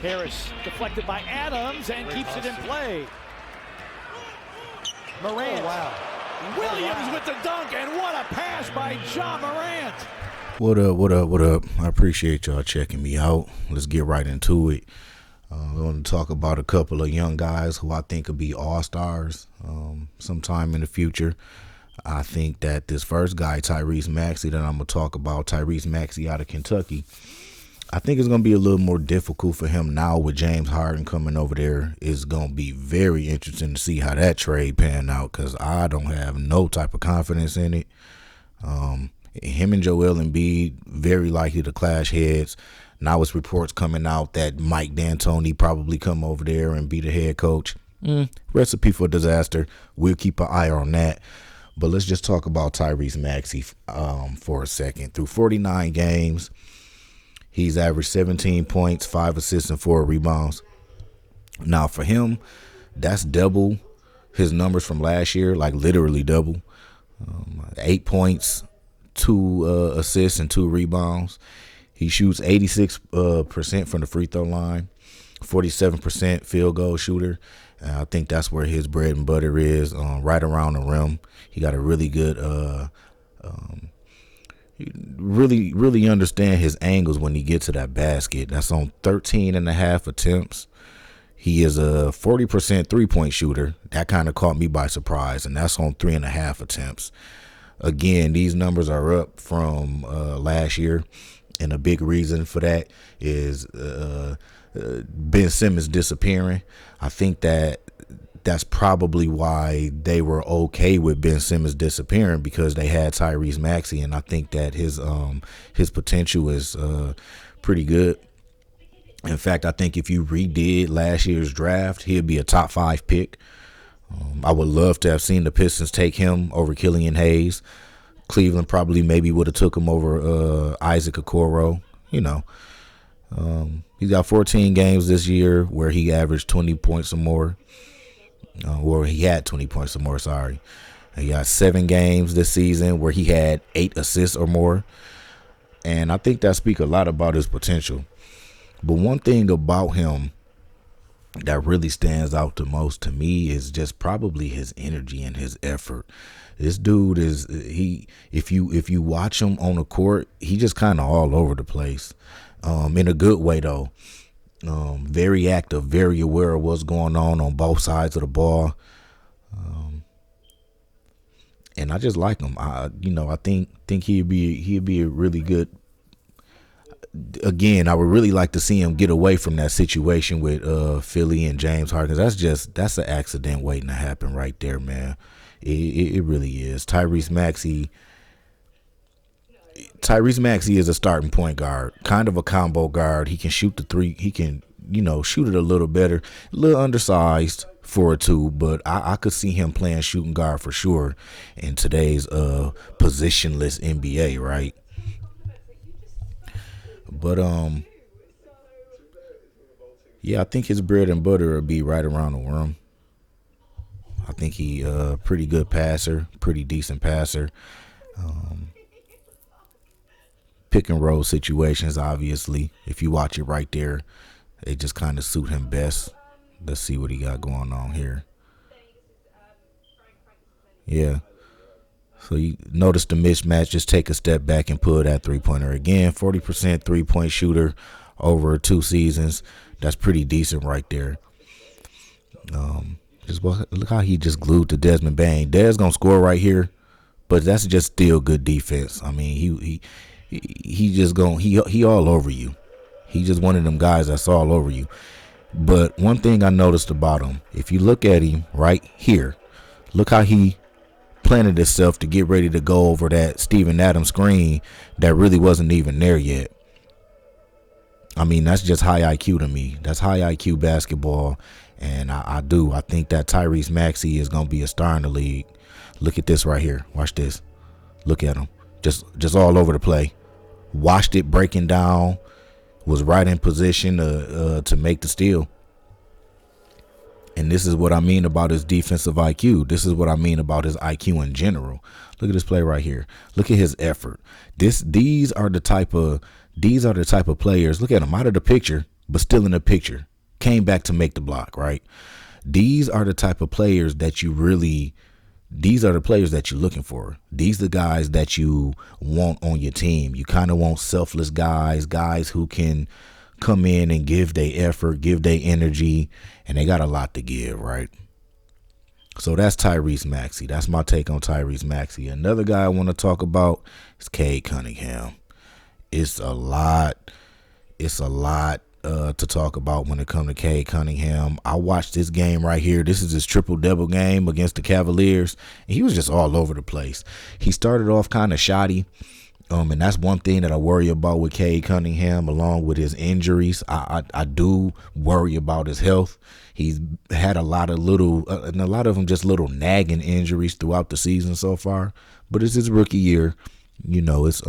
Harris deflected by Adams and keeps it in play. Morant. Oh, wow. Williams with the dunk, and what a pass by Ja Morant. What up? I appreciate y'all checking me out. Let's get right into it. I want to talk about a couple of young guys who I think could be all-stars sometime in the future. I think that this first guy, Tyrese Maxey, that I'm going to talk about, Tyrese Maxey out of Kentucky, I think it's going to be a little more difficult for him now with James Harden coming over there. It's going to be very interesting to see how that trade pan out because I don't have no type of confidence in it. Him and Joel Embiid, very likely to clash heads. Now it's reports coming out that Mike D'Antoni probably come over there and be the head coach. Recipe for disaster. We'll keep an eye on that. But let's just talk about Tyrese Maxey for a second. Through 49 games, he's averaged 17 points, 5 assists, and 4 rebounds. Now, for him, that's double his numbers from last year, like literally double. 8 points, 2 assists, and 2 rebounds. He shoots 86% from the free throw line, 47% field goal shooter. I think that's where his bread and butter is, right around the rim. He got a really good really understand his angles when he gets to that basket. That's on 13.5 attempts. He is a 40% three-point shooter. That kind of caught me by surprise, and that's on 3.5 attempts. Again, these numbers are up from last year, and a big reason for that is Ben Simmons disappearing. I think that's probably why they were okay with Ben Simmons disappearing because they had Tyrese Maxey, and I think that his potential is pretty good. In fact, I think if you redid last year's draft, he'd be a top 5 pick. I would love to have seen the Pistons take him over Killian Hayes. Cleveland probably maybe would have took him over Isaac Okoro. He's got 14 games this year where he averaged 20 points or more. Or he had 20 points or more, sorry. He got 7 games this season where he had 8 assists or more. And I think that speaks a lot about his potential. But one thing about him that really stands out the most to me is just probably his energy and his effort. This dude is if you watch him on the court, he just kind of all over the place. In a good way though. Very active, very aware of what's going on both sides of the ball. And I just like him. I think he'd be a really good. Again, I would really like to see him get away from that situation with Philly and James Harden. That's an accident waiting to happen right there, man. It really is. Tyrese Maxey is a starting point guard, kind of a combo guard. He can shoot the three. He can, shoot it a little better. A little undersized for a 2, but I could see him playing shooting guard for sure in today's positionless NBA, right? But yeah, I think his bread and butter will be right around the rim. I think he pretty good passer, pretty decent passer. Pick and roll situations, obviously. If you watch it right there, they just kind of suit him best. Let's see what he got going on here. Yeah. So you notice the mismatch. Just take a step back and pull that three-pointer again. 40% three-point shooter over 2 seasons. That's pretty decent right there. Just look how he just glued to Desmond Bane. Des gonna score right here, but that's just still good defense. I mean, he all over you. He just one of them guys that's all over you. But one thing I noticed about him, if you look at him right here, look how he planted himself to get ready to go over that Steven Adams screen that really wasn't even there yet. I mean, that's just high IQ to me. That's high IQ basketball. And I think that Tyrese Maxey is going to be a star in the league. Look at this right here. Watch this. Look at him. Just all over the play. Watched it breaking down. Was right in position to make the steal. And this is what I mean about his defensive IQ. This is what I mean about his IQ in general. Look at this play right here. Look at his effort. These are the type of players. Look at him out of the picture, but still in the picture. Came back to make the block, right? These are the type of players that these are the players that you're looking for. These are the guys that you want on your team. You kind of want selfless guys who can come in and give their effort, give their energy, and they got a lot to give, right? So that's Tyrese Maxey. That's my take on Tyrese Maxey. Another guy I want to talk about is Cade Cunningham. It's a lot to talk about when it comes to Cade Cunningham. I watched this game right here. This is his triple-double game against the Cavaliers, and he was just all over the place. He started off kind of shoddy, and that's one thing that I worry about with Cade Cunningham, along with his injuries. I do worry about his health. He's had a lot of and a lot of them just little nagging injuries throughout the season so far. But it's his rookie year. It's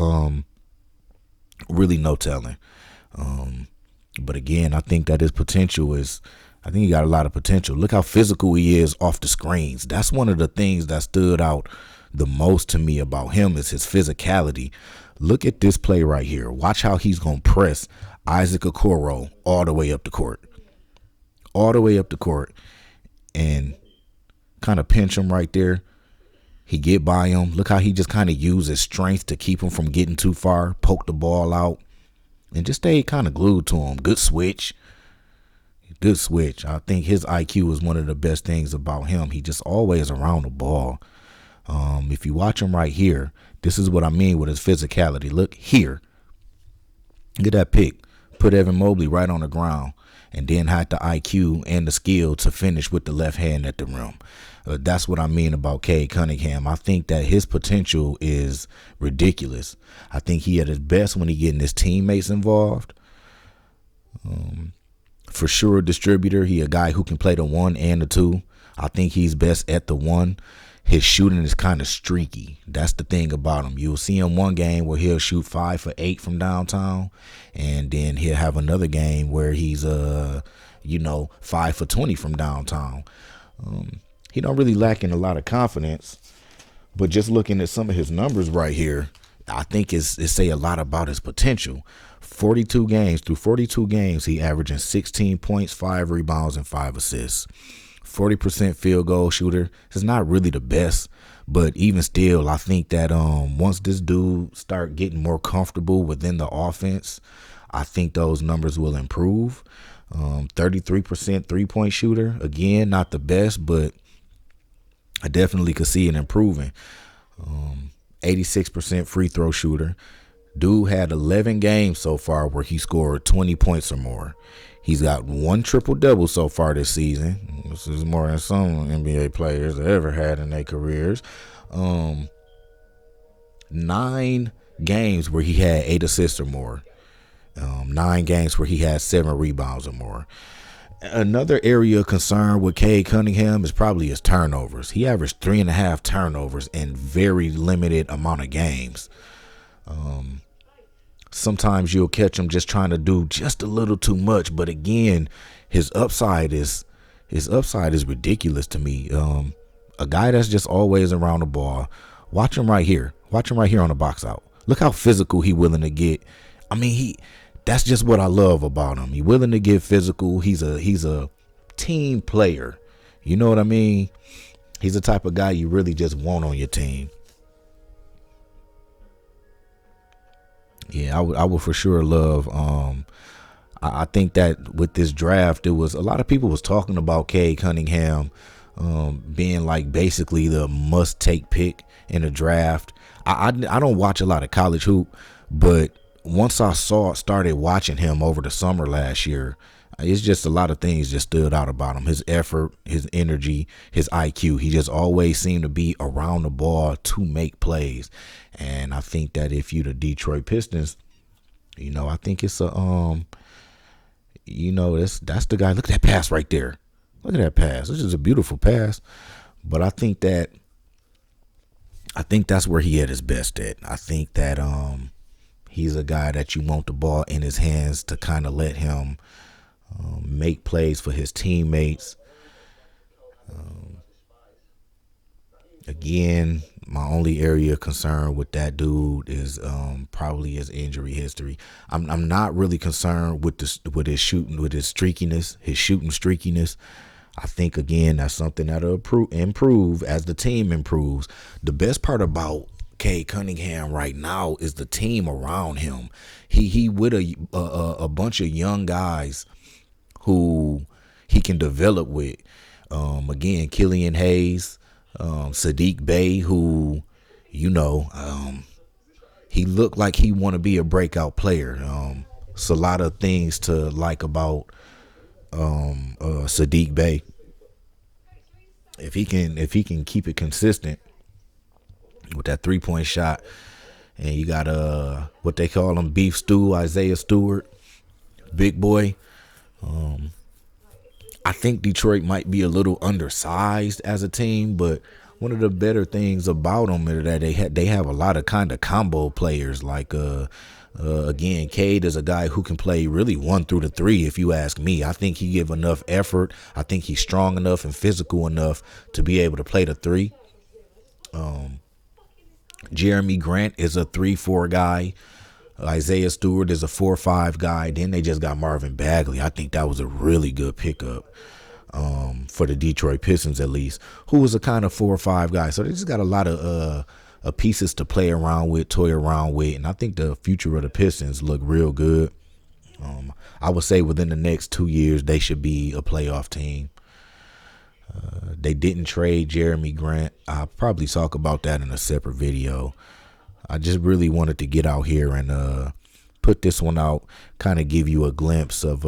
really no telling. But again, I think that his potential I think he got a lot of potential. Look how physical he is off the screens. That's one of the things that stood out the most to me about him is his physicality. Look at this play right here. Watch how he's going to press Isaac Okoro all the way up the court. All the way up the court. And kind of pinch him right there. He get by him. Look how he just kind of used his strength to keep him from getting too far. Poke the ball out. And just stay kind of glued to him. Good switch. Good switch. I think his IQ is one of the best things about him. He just always around the ball. If you watch him right here, this is what I mean with his physicality. Look here. Get that pick. Put Evan Mobley right on the ground. And then had the IQ and the skill to finish with the left hand at the rim. That's what I mean about Cade Cunningham. I think that his potential is ridiculous. I think he at his best when he getting his teammates involved. For sure, a distributor. He a guy who can play the 1 and the 2. I think he's best at the 1. His shooting is kind of streaky. That's the thing about him. You'll see him one game where he'll shoot 5 for 8 from downtown, and then he'll have another game where he's 5 for 20 from downtown. He don't really lack in a lot of confidence, but just looking at some of his numbers right here, I think it say a lot about his potential. 42 games, he averaging 16 points, 5 rebounds, and 5 assists. 40% field goal shooter. It's not really the best, but even still, I think that once this dude start getting more comfortable within the offense, I think those numbers will improve. 33% three-point shooter. Again, not the best, but I definitely could see it improving. 86% free throw shooter. Dude had 11 games so far where he scored 20 points or more. He's got 1 triple-double so far this season. This is more than some NBA players have ever had in their careers. 9 games where he had 8 assists or more. 9 games where he had 7 rebounds or more. Another area of concern with Cade Cunningham is probably his turnovers. He averaged 3.5 turnovers in very limited amount of games. Sometimes you'll catch him just trying to do just a little too much, but again, his upside is ridiculous to me. A guy that's just always around the ball. Watch him right here. Watch him right here on the box out. Look how physical he willing to get. I mean, that's just what I love about him. He willing to get physical. He's a team player. You know what I mean? He's the type of guy you really just want on your team. Yeah, I would for sure love. I think that with this draft, there was a lot of people was talking about Cade Cunningham being like basically the must-take pick in a draft. I don't watch a lot of college hoop, but once I started watching him over the summer last year, it's just a lot of things just stood out about him. His effort, his energy, his IQ. He just always seemed to be around the ball to make plays. And I think that if you the Detroit Pistons, I think it's that's the guy. Look at that pass right there. Look at that pass. This is a beautiful pass. But I think that's where he at his best at. I think that he's a guy that you want the ball in his hands to kind of let him make plays for his teammates. Again, My only area of concern with that dude is probably his injury history. I'm not really concerned with his shooting, with his streakiness, his shooting streakiness. I think again that's something that'll improve as the team improves. The best part about Cade Cunningham right now is the team around him. He with a bunch of young guys who he can develop with. Again, Killian Hayes, Sadiq Bey, who, he looked like he want to be a breakout player. It's a lot of things to like about Sadiq Bey. If he can keep it consistent with that 3-point shot, and you got what they call him, beef stew, Isaiah Stewart, big boy. I think Detroit might be a little undersized as a team, but one of the better things about them is that they have a lot of kind of combo players. Like again, Cade is a guy who can play really 1 through 3. If you ask me, I think he give enough effort. I think he's strong enough and physical enough to be able to play the 3. Jeremy Grant is a 3-4 guy. Isaiah Stewart is a 4-5 guy. Then they just got Marvin Bagley. I think that was a really good pickup for the Detroit Pistons, at least, who was a kind of 4-5 guy. So they just got a lot of pieces to play around with, toy around with, and I think the future of the Pistons look real good. I would say within the next 2 years they should be a playoff team. They didn't trade Jeremy Grant. I'll probably talk about that in a separate video. I just really wanted to get out here and put this one out, kind of give you a glimpse of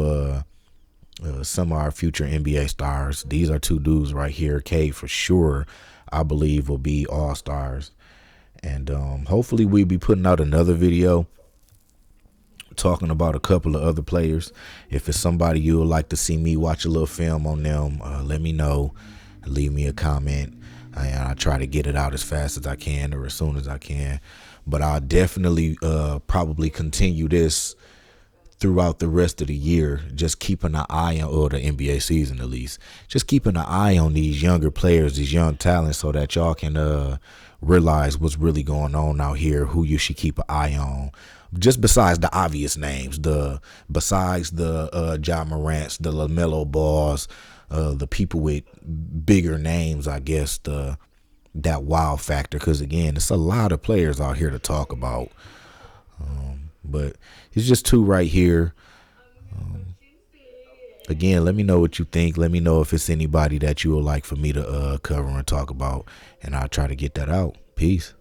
some of our future NBA stars. These are 2 dudes right here. Cade for sure, I believe, will be all-stars. And hopefully we'll be putting out another video talking about a couple of other players. If it's somebody you would like to see me watch a little film on them, let me know. Leave me a comment. And I'll try to get it out as fast as I can or as soon as I can. But I'll definitely probably continue this throughout the rest of the year, just keeping an eye on, or the NBA season at least, just keeping an eye on these younger players, these young talents, so that y'all can realize what's really going on out here, who you should keep an eye on. Just besides the obvious names, besides the Ja Morants, the LaMelo Balls, the people with bigger names, I guess, that wow factor, because again, it's a lot of players out here to talk about. But it's just 2 right here. Again, let me know what you think. Let me know if it's anybody that you would like for me to cover and talk about, and I'll try to get that out. Peace.